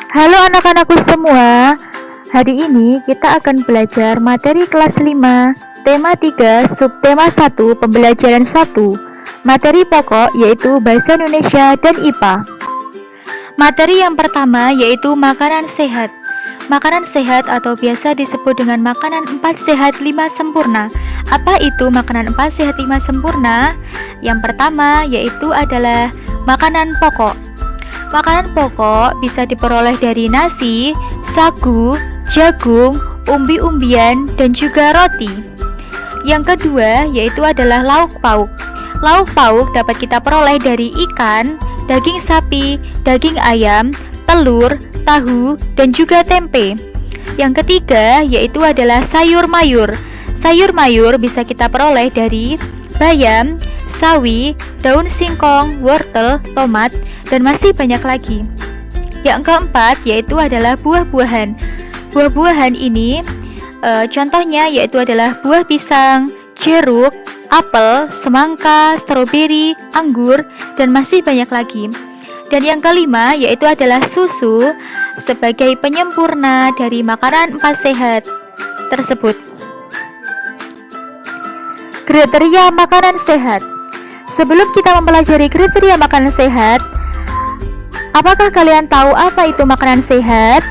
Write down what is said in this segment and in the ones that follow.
Halo anak-anakku semua. Hari ini kita akan belajar materi kelas 5, tema 3, subtema 1, pembelajaran 1. Materi pokok yaitu Bahasa Indonesia dan IPA. Materi yang pertama yaitu makanan sehat. Makanan sehat atau biasa disebut dengan makanan 4 sehat 5 sempurna. Apa itu makanan 4 sehat 5 sempurna? Yang pertama yaitu adalah makanan pokok. Makanan pokok bisa diperoleh dari nasi, sagu, jagung, umbi-umbian, dan juga roti. Yang kedua yaitu adalah lauk pauk. Lauk pauk dapat kita peroleh dari ikan, daging sapi, daging ayam, telur, tahu, dan juga tempe. Yang ketiga yaitu adalah sayur mayur. Sayur mayur bisa kita peroleh dari bayam, sawi, daun singkong, wortel, tomat, dan masih banyak lagi. Yang keempat yaitu adalah buah-buahan. Buah-buahan ini contohnya yaitu adalah buah pisang, jeruk, apel, semangka, stroberi, anggur, dan masih banyak lagi. Dan yang kelima yaitu adalah susu sebagai penyempurna dari makanan 4 sehat tersebut. Kriteria makanan sehat. Sebelum kita mempelajari kriteria makanan sehat, apakah kalian tahu apa itu makanan sehat?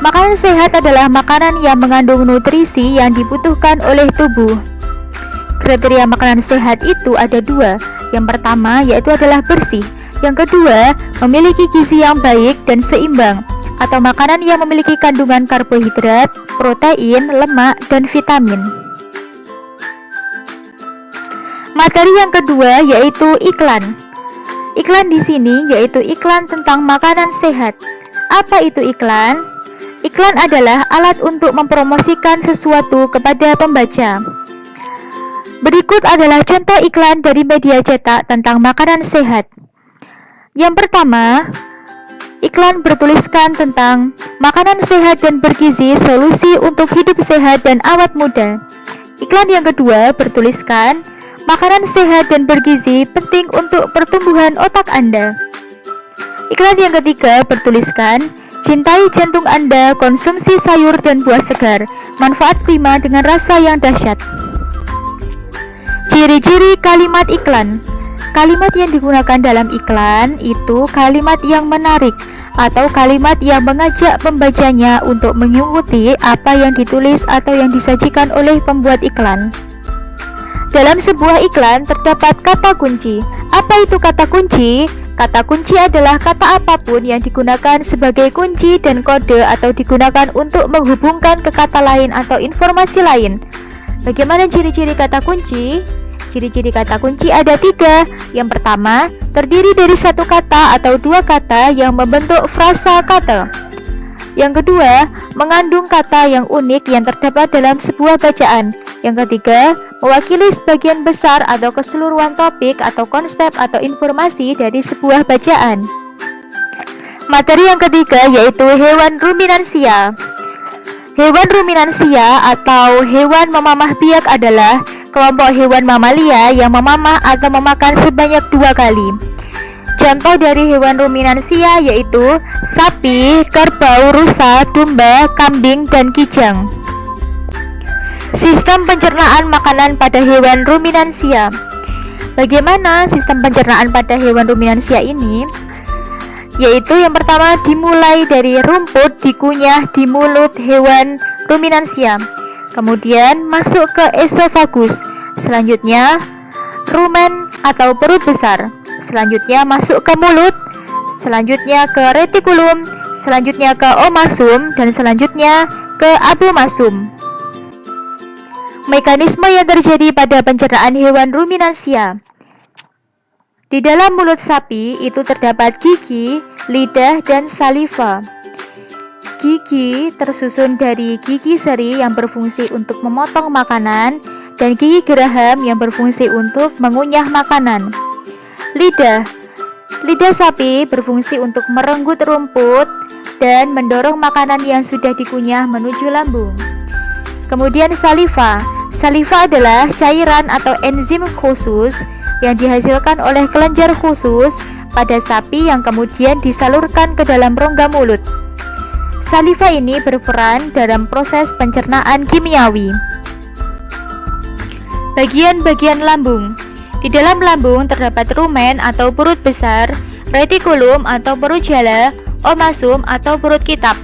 Makanan sehat adalah makanan yang mengandung nutrisi yang dibutuhkan oleh tubuh. Kriteria makanan sehat itu ada 2. Yang pertama yaitu adalah bersih. Yang kedua, memiliki gizi yang baik dan seimbang, atau makanan yang memiliki kandungan karbohidrat, protein, lemak, dan vitamin. Materi yang kedua yaitu iklan. Iklan di sini yaitu iklan tentang makanan sehat. Apa itu iklan? Iklan adalah alat untuk mempromosikan sesuatu kepada pembaca. Berikut adalah contoh iklan dari media cetak tentang makanan sehat. Yang pertama, iklan bertuliskan tentang makanan sehat dan bergizi, solusi untuk hidup sehat dan awet muda. Iklan yang kedua bertuliskan makanan sehat dan bergizi penting untuk pertumbuhan otak Anda. Iklan yang ketiga bertuliskan cintai jantung Anda, konsumsi sayur dan buah segar, manfaat prima dengan rasa yang dahsyat. Ciri-ciri kalimat iklan. Kalimat yang digunakan dalam iklan itu kalimat yang menarik atau kalimat yang mengajak pembacanya untuk mengikuti apa yang ditulis atau yang disajikan oleh pembuat iklan. Dalam sebuah iklan terdapat kata kunci. Apa itu kata kunci? Kata kunci adalah kata apapun yang digunakan sebagai kunci dan kode atau digunakan untuk menghubungkan ke kata lain atau informasi lain. Bagaimana ciri-ciri kata kunci? Ciri-ciri kata kunci ada 3. Yang pertama, terdiri dari 1 kata atau 2 kata yang membentuk frasa kata. Yang kedua, mengandung kata yang unik yang terdapat dalam sebuah bacaan. Yang ketiga, mewakili sebagian besar atau keseluruhan topik atau konsep atau informasi dari sebuah bacaan. Materi yang ketiga yaitu hewan ruminansia. Hewan ruminansia atau hewan memamah biak adalah kelompok hewan mamalia yang memamah atau memakan sebanyak 2 kali. Contoh dari hewan ruminansia yaitu sapi, kerbau, rusa, domba, kambing, dan kijang. Sistem pencernaan makanan pada hewan ruminansia. Bagaimana sistem pencernaan pada hewan ruminansia ini? Yaitu yang pertama dimulai dari rumput dikunyah di mulut hewan ruminansia, kemudian masuk ke esofagus, selanjutnya rumen atau perut besar, selanjutnya masuk ke mulut, selanjutnya ke retikulum, selanjutnya ke omasum, dan selanjutnya ke abomasum. Mekanisme yang terjadi pada pencernaan hewan ruminansia. Di dalam mulut sapi itu terdapat gigi, lidah, dan saliva. Gigi tersusun dari gigi seri yang berfungsi untuk memotong makanan dan gigi geraham yang berfungsi untuk mengunyah makanan. Lidah sapi berfungsi untuk merenggut rumput dan mendorong makanan yang sudah dikunyah menuju lambung. Kemudian saliva adalah cairan atau enzim khusus yang dihasilkan oleh kelenjar khusus pada sapi yang kemudian disalurkan ke dalam rongga mulut. Saliva ini berperan dalam proses pencernaan kimiawi. Bagian-bagian lambung. Di dalam lambung terdapat rumen atau perut besar, retikulum atau perut jala, omasum atau perut kitab.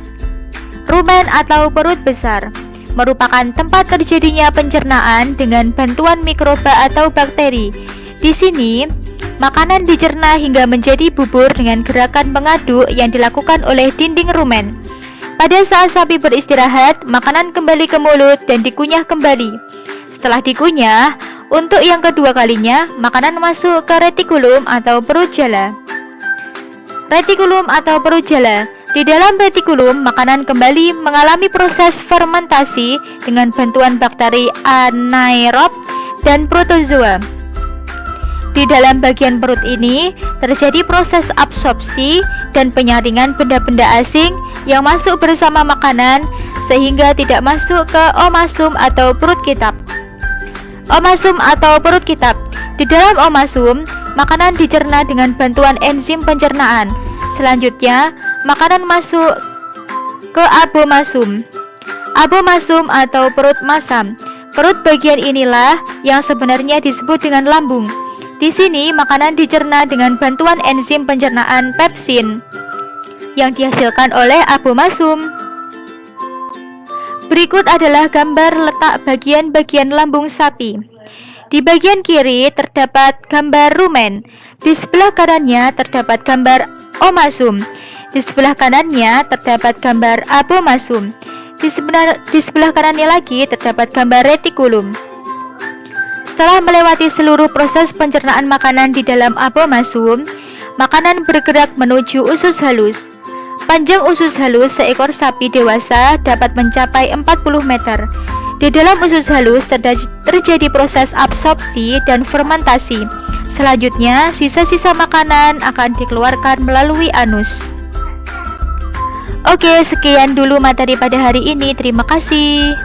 Rumen atau perut besar merupakan tempat terjadinya pencernaan dengan bantuan mikroba atau bakteri. Di sini, makanan dicerna hingga menjadi bubur dengan gerakan mengaduk yang dilakukan oleh dinding rumen. Pada saat sapi beristirahat, makanan kembali ke mulut dan dikunyah kembali. Setelah dikunyah, untuk yang kedua kalinya, makanan masuk ke retikulum atau perut jala. Retikulum atau perut jala. Di dalam retikulum, makanan kembali mengalami proses fermentasi dengan bantuan bakteri anaerob dan protozoa. Di dalam bagian perut ini, terjadi proses absorpsi dan penyaringan benda-benda asing yang masuk bersama makanan sehingga tidak masuk ke omasum atau perut kitab. Omasum atau perut kitab. Di dalam omasum, makanan dicerna dengan bantuan enzim pencernaan. Selanjutnya, makanan masuk ke abomasum. Abomasum atau perut masam. Perut bagian inilah yang sebenarnya disebut dengan lambung. Di sini, makanan dicerna dengan bantuan enzim pencernaan pepsin yang dihasilkan oleh abomasum. Berikut adalah gambar letak bagian-bagian lambung sapi. Di bagian kiri terdapat gambar rumen. Di sebelah kanannya terdapat gambar omasum. Di sebelah kanannya terdapat gambar abomasum. Di sebelah kanannya lagi terdapat gambar retikulum. Setelah melewati seluruh proses pencernaan makanan di dalam abomasum, makanan bergerak menuju usus halus. Panjang usus halus seekor sapi dewasa dapat mencapai 40 meter. Di dalam usus halus terjadi proses absorpsi dan fermentasi. Selanjutnya, sisa-sisa makanan akan dikeluarkan melalui anus. Oke, sekian dulu materi pada hari ini. Terima kasih.